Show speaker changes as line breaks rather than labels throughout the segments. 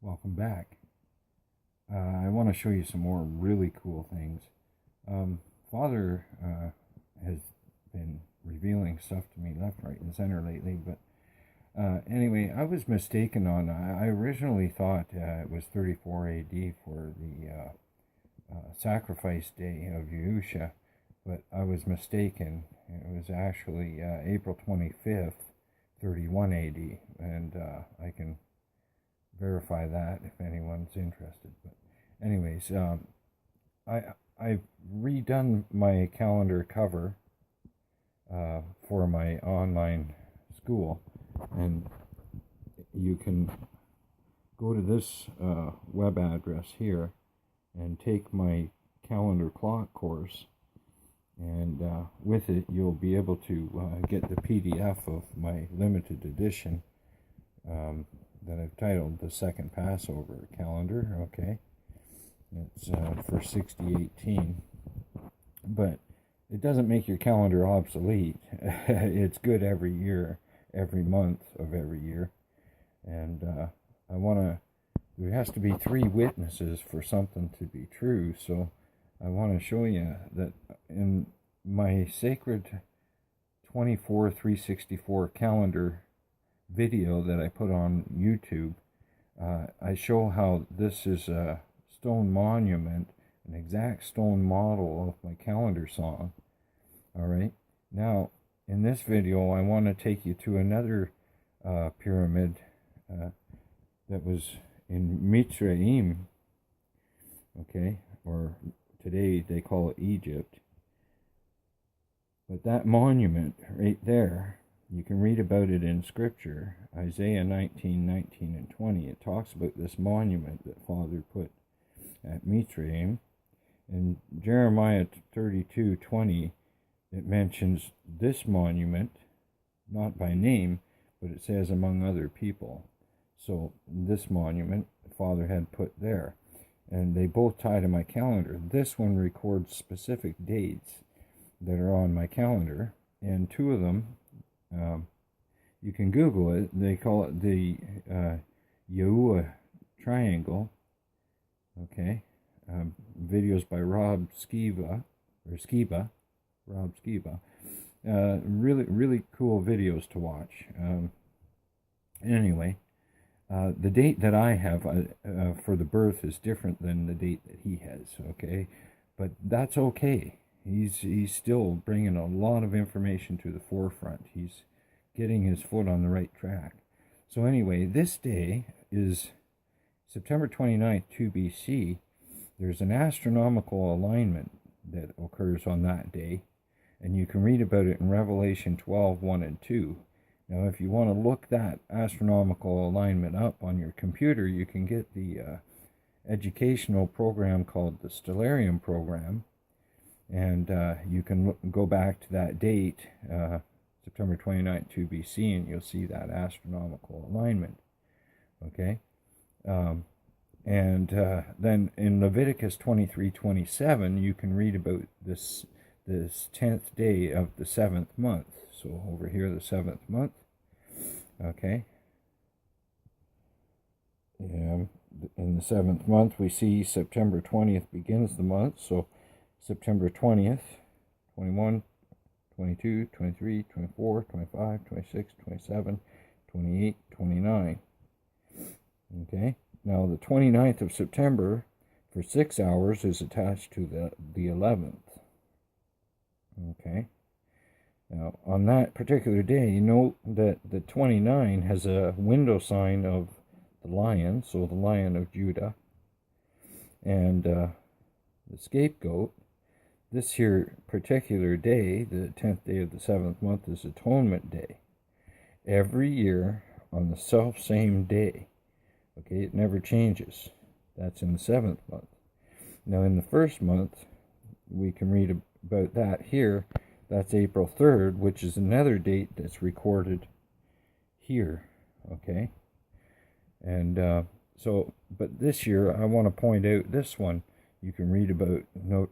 Welcome back. I want to show you some more really cool things. Father has been revealing stuff to me left, right, and center lately, but anyway, I was mistaken on. I originally thought it was 34 AD for the sacrifice day of Yahusha, but I was mistaken. It was actually April 25th, 31 AD, and I can verify that if anyone's interested. But anyways, I've redone my calendar cover for my online school, and you can go to this web address here and take my calendar clock course, and with it you'll be able to get the PDF of my limited edition that I've titled the Second PassOver calendar. Okay, it's for 6018, but it doesn't make your calendar obsolete. It's good every year, every month of every year, and there has to be 3 witnesses for something to be true. So I want to show you that in my sacred 24/364 calendar video that I put on YouTube, I show how this is a stone monument, an exact stone model of my calendar song. Alright, now in this video I want to take you to another pyramid that was in Mitzrayim, okay, or today they call it Egypt. But that monument right there, you can read about it in Scripture, Isaiah 19:19 and 20. It talks about this monument that Father put at Mitzrayim. In Jeremiah 32:20, it mentions this monument, not by name, but it says among other people. So this monument Father had put there, and they both tie to my calendar. This one records specific dates that are on my calendar, and 2 of them, you can Google it. They call it the Yahuwah Triangle. Okay, videos by Rob Skiba. Really cool videos to watch. Anyway, the date that I have for the birth is different than the date that he has. Okay, but that's okay. He's still bringing a lot of information to the forefront. He's getting his foot on the right track. So anyway, this day is September 29th, 2 BC. There's an astronomical alignment that occurs on that day, and you can read about it in Revelation 12:1 and 2. Now, if you want to look that astronomical alignment up on your computer, you can get the educational program called the Stellarium program, and you can go back to that date, September 29th, 2 BC, and you'll see that astronomical alignment. Okay? And then in Leviticus 23:27, you can read about this 10th day of the 7th month. So over here, the 7th month. Okay. And in the 7th month, we see September 20th begins the month. So September 20th, 21, 22, 23, 24, 25, 26, 27, 28, 29. Okay. Now the 29th of September for 6 hours is attached to the 11th. Okay. Now on that particular day, you know that the 29 has a window sign of the lion, so the Lion of Judah, and the scapegoat. This here particular day, the 10th day of the 7th month, is Atonement Day. Every year on the self-same day. Okay, it never changes. That's in the 7th month. Now in the 1st month, we can read about that here. That's April 3rd, which is another date that's recorded here. Okay, and but this year I want to point out this one. You can read about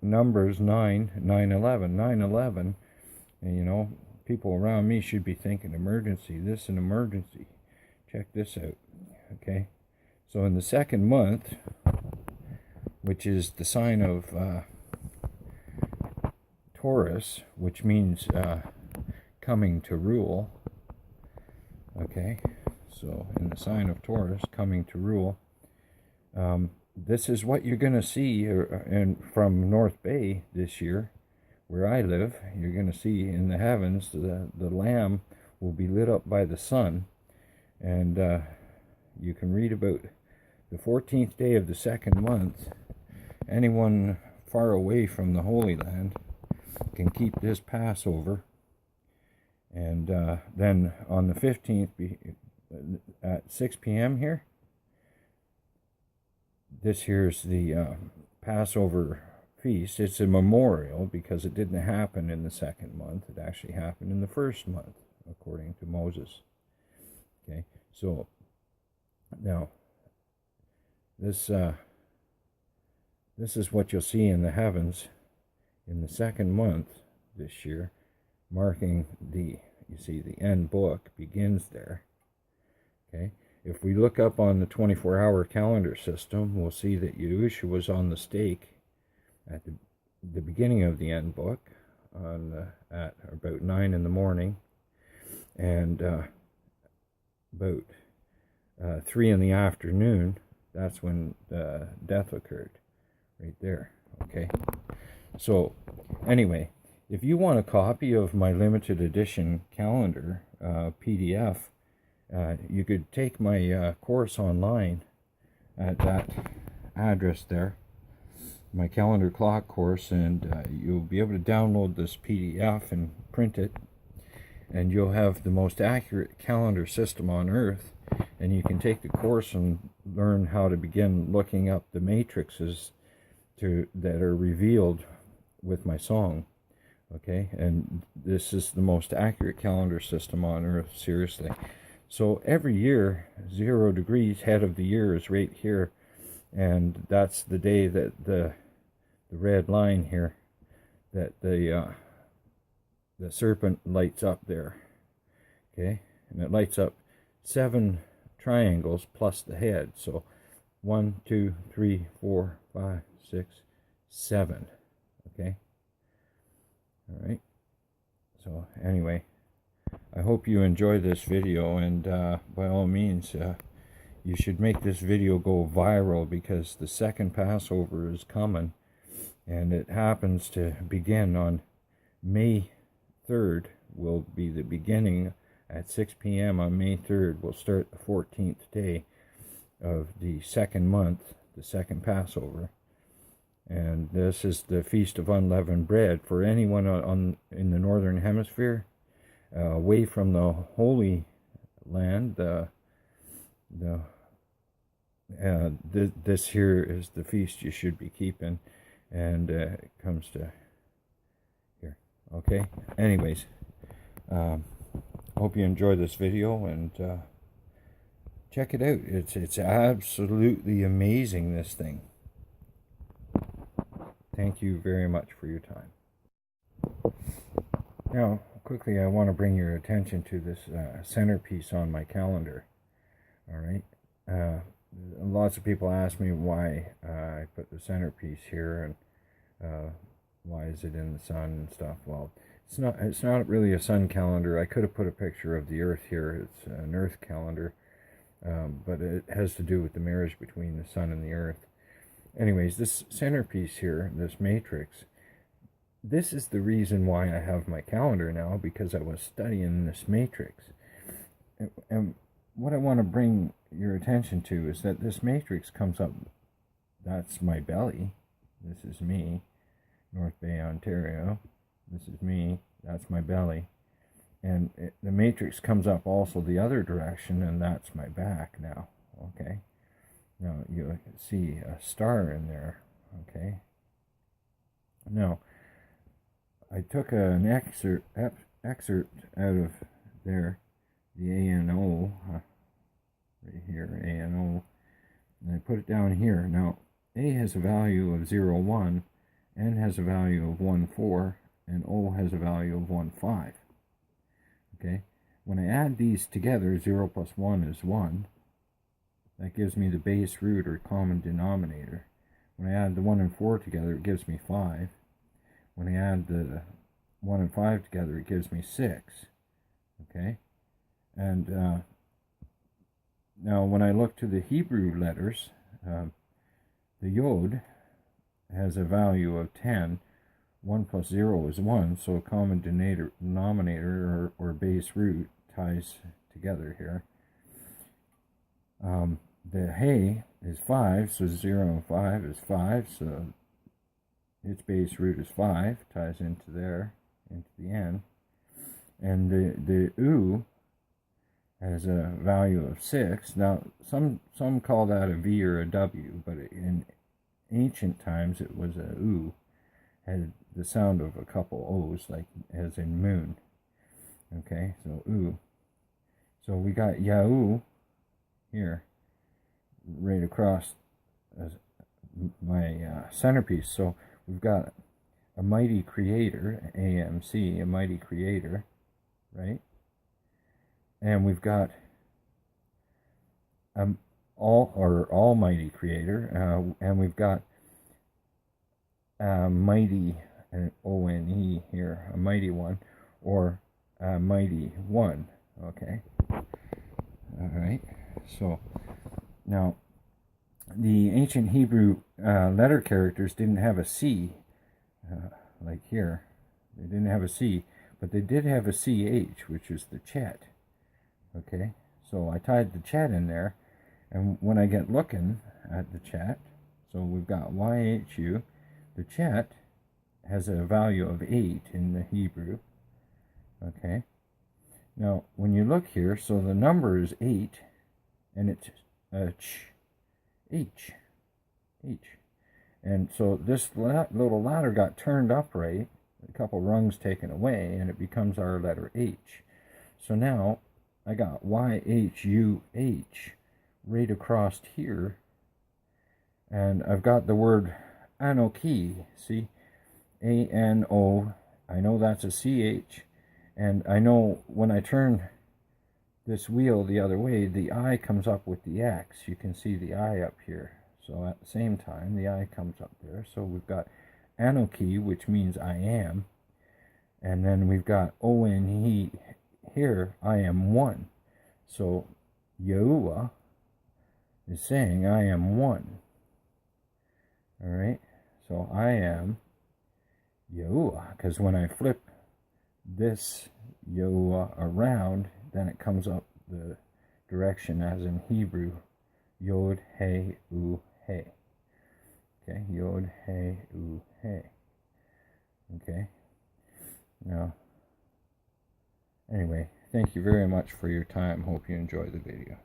Numbers 9:11. 9:11, and you know, people around me should be thinking emergency. This is an emergency. Check this out. Okay, So in the second month, which is the sign of Taurus, which means coming to rule, okay, so in the sign of Taurus, coming to rule, this is what you're going to see from North Bay this year, where I live. You're going to see in the heavens, the Lamb will be lit up by the sun, and you can read about the 14th day of the second month. Anyone far away from the Holy Land can keep this Passover, and then on the 15th at 6 p.m. here, this here's the Passover feast. It's a memorial because it didn't happen in the second month. It actually happened in the first month, according to Moses. Okay, so now this is what you'll see in the heavens in the second month this year, marking you see the end book begins there. Okay, if we look up on the 24-hour calendar system, we'll see that Yahusha was on the stake at the beginning of the end book at about 9 in the morning, and about 3 in the afternoon, that's when death occurred, right there. Okay, so anyway, if you want a copy of my limited edition calendar PDF, you could take my course online at that address there, my calendar clock course, and you'll be able to download this PDF and print it, and you'll have the most accurate calendar system on earth, and you can take the course and learn how to begin looking up the matrices that are revealed with my song. Okay, and this is the most accurate calendar system on earth, seriously. So every year, 0 degrees, head of the year is right here, and that's the day that the red line here, that the serpent lights up there. Okay, and it lights up 7 triangles plus the head. So 1, 2, 3, 4, 5, 6, 7. Okay. All right. So anyway, I hope you enjoy this video, and by all means, you should make this video go viral, because the second Passover is coming, and it happens to begin on May 3rd. Will be the beginning at 6 p.m. on May 3rd. We'll start the 14th day of the second month, the second Passover. And this is the Feast of Unleavened Bread for anyone in the Northern Hemisphere, away from the Holy Land. This here is the feast you should be keeping, and it comes to here. Okay. Anyways, hope you enjoy this video, and check it out. It's absolutely amazing, this thing. Thank you very much for your time. Now, quickly, I want to bring your attention to this centerpiece on my calendar. All right. Lots of people ask me why I put the centerpiece here, and why is it in the sun and stuff. Well, it's not really a sun calendar. I could have put a picture of the Earth here. It's an Earth calendar, but it has to do with the marriage between the sun and the Earth. Anyways, this centerpiece here, this matrix, this is the reason why I have my calendar now, because I was studying this matrix. And what I want to bring your attention to is that this matrix comes up, that's my belly, this is me, North Bay, Ontario, this is me, that's my belly, and the matrix comes up also the other direction, and that's my back now. Okay, now you see a star in there. Okay, now I took an excerpt out of there, the ANO, right here, ANO, and I put it down here. Now, A has a value of 0, 1, N has a value of 1, 4, and O has a value of 1, 5. Okay, when I add these together, 0 plus 1 is 1, that gives me the base root or common denominator. When I add the 1 and 4 together, it gives me 5. When I add the 1 and 5 together, it gives me 6. Okay? And now when I look to the Hebrew letters, the Yod has a value of 10. 1 plus 0 is 1, so a common denominator or base root ties together here. The Hey is 5, so 0 and 5 is 5, so its base root is 5, ties into there, into the end. And the U has a value of 6. Now, some call that a V or a W, but in ancient times it was a U. Had the sound of a couple O's, like as in moon. Okay, so U. So we got Yahu here, right across my centerpiece. So we've got a mighty creator, AMC, a mighty creator, right? And we've got almighty creator, and we've got mighty, O-N-E here, a mighty one, or a mighty one, okay? All right, so now the ancient Hebrew letter characters didn't have a C, like here. They didn't have a C, but they did have a CH, which is the chet, okay? So I tied the chet in there, and when I get looking at the chet, so we've got YHU, the chet has a value of 8 in the Hebrew, okay? Now, when you look here, so the number is 8, and it's H. And so this little ladder got turned upright, a couple rungs taken away, and it becomes our letter H. So now I got YHUH right across here, and I've got the word Anoki, see? A-N-O, I know that's a CH, and I know when I turn this wheel the other way, the I comes up with the X. You can see the I up here. So at the same time, the I comes up there. So we've got Anoki, which means I am. And then we've got O-N-E here, I am one. So Yahuwah is saying I am one. All right? So I am Yahuwah. Because when I flip this Yahuwah around, then it comes up the direction as in Hebrew, Yod, He, U, He. Okay, Yod, He, U, He. Okay. Now, anyway, thank you very much for your time. Hope you enjoy the video.